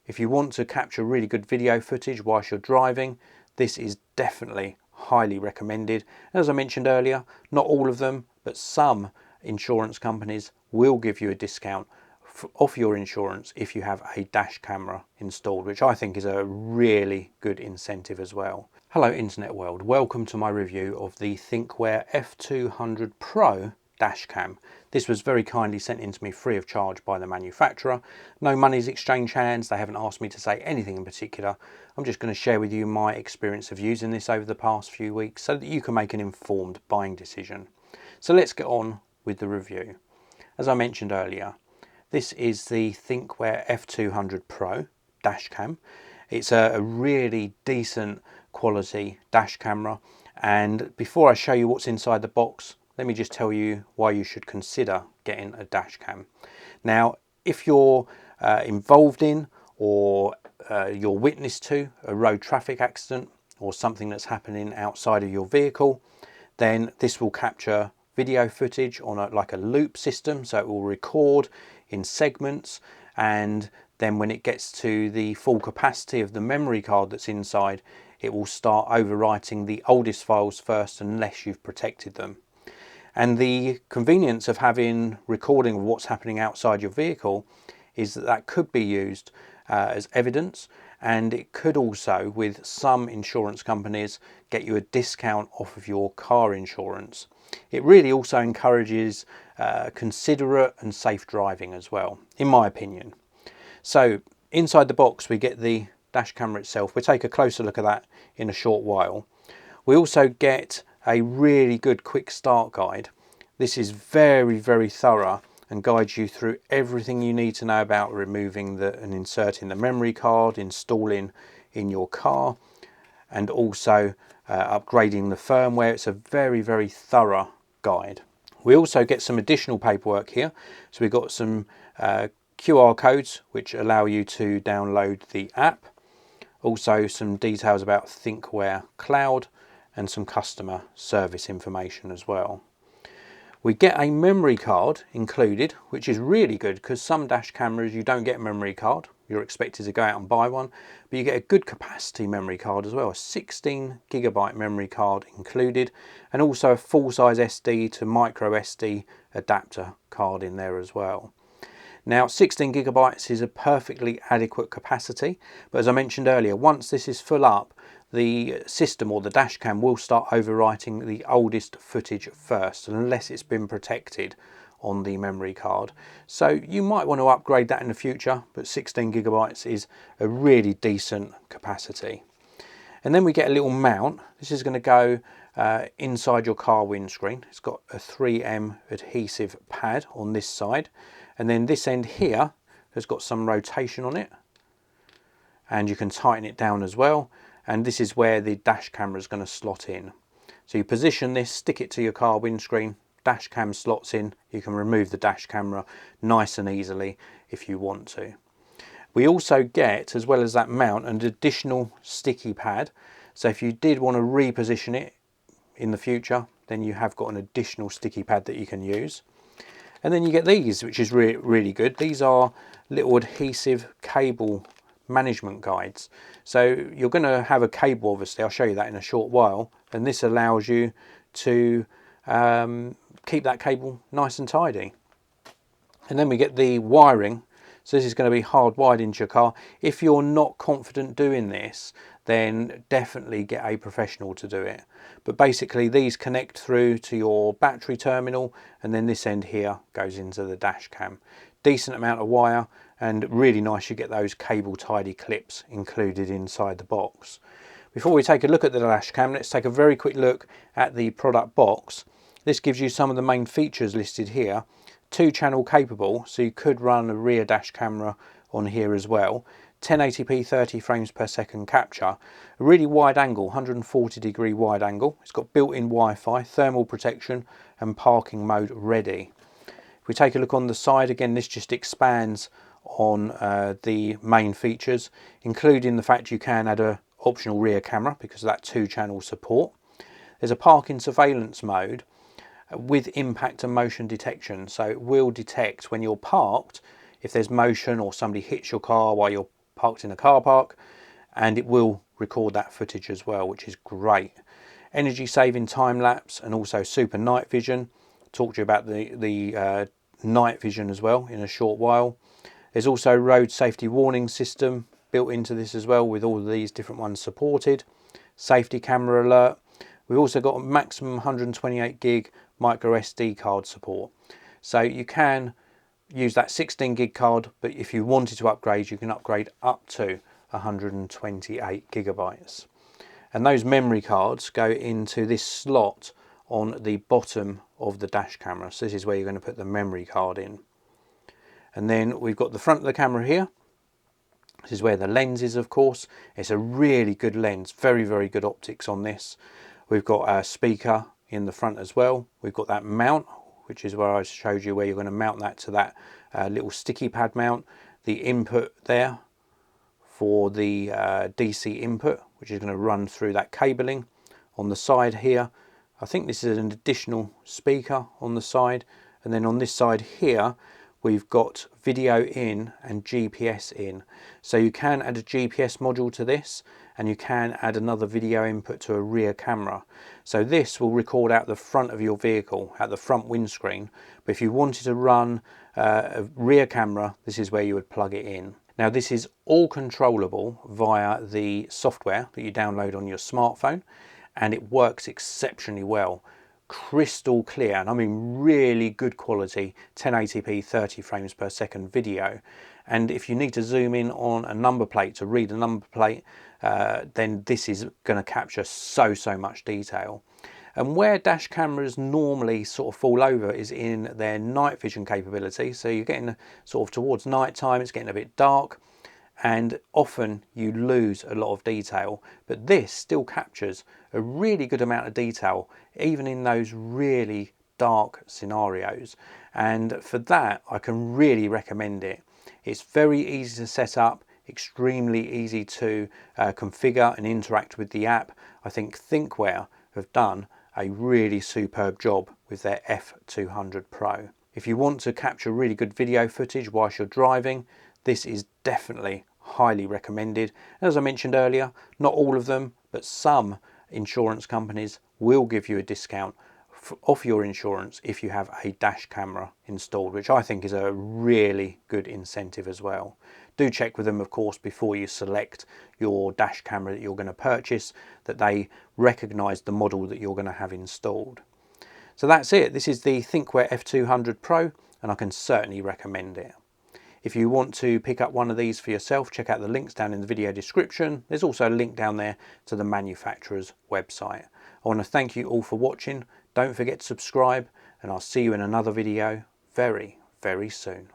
If you want to capture really good video footage whilst you're driving, this is definitely highly recommended. As I mentioned earlier, not all of them, but some insurance companies will give you a discount off your insurance if you have a dash camera installed, which I think is a really good incentive as well. Hello internet world, welcome to my review of the ThinkWare F200 Pro DashCam. This was very kindly sent in to me free of charge by the manufacturer. No money's exchanged hands, they haven't asked me to say anything in particular. I'm just going to share with you my experience of using this over the past few weeks so that you can make an informed buying decision. So let's get on with the review. As I mentioned earlier, this is the ThinkWare F200 Pro DashCam. It's a really decent quality dash camera, and before I show you what's inside the box, let me just tell you why you should consider getting a dash cam. Now, if you're involved in or you're witness to a road traffic accident or something that's happening outside of your vehicle, then this will capture video footage on like a loop system, so it will record in segments, and then when it gets to the full capacity of the memory card that's inside, it will start overwriting the oldest files first unless you've protected them. And the convenience of having recording of what's happening outside your vehicle is that that could be used as evidence, and it could also, with some insurance companies, get you a discount off of your car insurance. It really also encourages considerate and safe driving as well, in my opinion. So inside the box we get the dash camera itself. We'll take a closer look at that in a short while. We also get a really good quick start guide. This is very thorough and guides you through everything you need to know about removing and inserting the memory card, installing in your car, and also upgrading the firmware. It's a very thorough guide. We also get some additional paperwork here. So we've got some QR codes which allow you to download the app. Also some details about ThinkWare Cloud and some customer service information as well. We get a memory card included, which is really good because some dash cameras you don't get a memory card. You're expected to go out and buy one, but you get a good capacity memory card as well, a 16GB memory card included, and also a full-size SD to micro SD adapter card in there as well. Now 16GB is a perfectly adequate capacity, but as I mentioned earlier, once this is full up, the system or the dashcam will start overwriting the oldest footage first, unless it's been protected on the memory card. So you might want to upgrade that in the future, but 16GB is a really decent capacity. And then we get a little mount. This is going to go inside your car windscreen. It's got a 3M adhesive pad on this side, and then this end here has got some rotation on it, and you can tighten it down as well. And this is where the dash camera is going to slot in. So you position this, stick it to your car windscreen, dash cam slots in. You can remove the dash camera nice and easily if you want to. We also get, as well as that mount, an additional sticky pad. So if you did want to reposition it in the future, then you have got an additional sticky pad that you can use. And then you get these, which is really good. These are little adhesive cable management guides. So you're going to have a cable, obviously, I'll show you that in a short while, and this allows you to keep that cable nice and tidy. And then we get the wiring. So this is going to be hardwired into your car. If you're not confident doing this, then definitely get a professional to do it. But basically these connect through to your battery terminal, and then this end here goes into the dash cam. Decent amount of wire, and really nice you get those cable tidy clips included inside the box. Before we take a look at the dash cam, let's take a very quick look at the product box. This gives you some of the main features listed here. 2-channel capable, so you could run a rear dash camera on here as well. 1080p 30 frames per second capture. A really wide angle, 140 degree wide angle. It's got built-in Wi-Fi, thermal protection and parking mode ready. If we take a look on the side, again this just expands on the main features, including the fact you can add a optional rear camera because of that 2-channel support. There's a parking surveillance mode with impact and motion detection, so it will detect when you're parked if there's motion or somebody hits your car while you're parked in a car park, and it will record that footage as well, which is great. Energy saving time lapse and also super night vision. Talk to you about the night vision as well in a short while. There's also road safety warning system built into this as well, with all of these different ones supported. Safety camera alert. We've also got a maximum 128 gig micro SD card support. So you can use that 16 gig card, but if you wanted to upgrade, you can upgrade up to 128 gigabytes. And those memory cards go into this slot on the bottom of the dash camera. So this is where you're going to put the memory card in. And then we've got the front of the camera here. This is where the lens is, of course. It's a really good lens, very, very good optics on this. We've got a speaker in the front as well. We've got that mount, which is where I showed you where you're going to mount that to that little sticky pad mount. The input there for the DC input, which is going to run through that cabling. On the side here, I think this is an additional speaker on the side. And then on this side here, we've got video in and GPS in. So you can add a GPS module to this, and you can add another video input to a rear camera. So this will record out the front of your vehicle, at the front windscreen. But if you wanted to run a rear camera, this is where you would plug it in. Now this is all controllable via the software that you download on your smartphone, and it works exceptionally well. Crystal clear, and I mean really good quality 1080p 30 frames per second video. And if you need to zoom in on a number plate to read a number plate, then this is going to capture so much detail. And where dash cameras normally sort of fall over is in their night vision capability. So you're getting sort of towards night time, it's getting a bit dark, and often you lose a lot of detail. But this still captures a really good amount of detail, even in those really dark scenarios. And for that, I can really recommend it. It's very easy to set up, extremely easy to configure and interact with the app. I think ThinkWare have done a really superb job with their F200 Pro. If you want to capture really good video footage whilst you're driving, this is definitely highly recommended. As I mentioned earlier, not all of them, but some insurance companies will give you a discount off your insurance if you have a dash camera installed, which I think is a really good incentive as well. Do check with them, of course, before you select your dash camera that you're going to purchase, that they recognise the model that you're going to have installed. So that's it. This is the ThinkWare F200 Pro, and I can certainly recommend it. If you want to pick up one of these for yourself, check out the links down in the video description. There's also a link down there to the manufacturer's website. I want to thank you all for watching. Don't forget to subscribe, and I'll see you in another video very, very soon.